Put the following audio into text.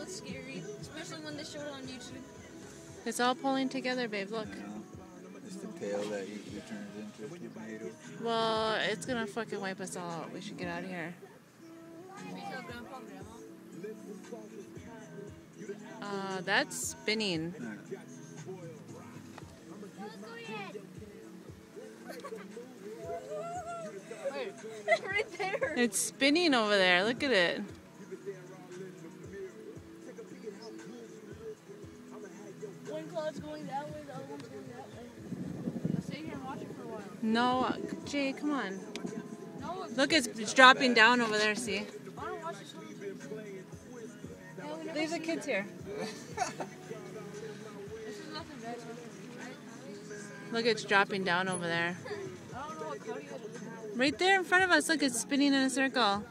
it's scary, especially when they show it on YouTube. It's all pulling together, babe. Look. It's the tail that usually turns into a tornado. Well, it's gonna fucking wipe us all out. We should get out of here. That's spinning. Right there. It's spinning over there. Look at it. One cloud's going that way, the other one's going that way. I'll stay here and watch it for a while. No, Jay, come on. No, Look, it's dropping down over there. See? I don't watch this one. Leave the kids here. This is nothing bad. Look, it's dropping down over there. I don't know what cloud you had to do. Right there in front of us. Look, it's spinning in a circle.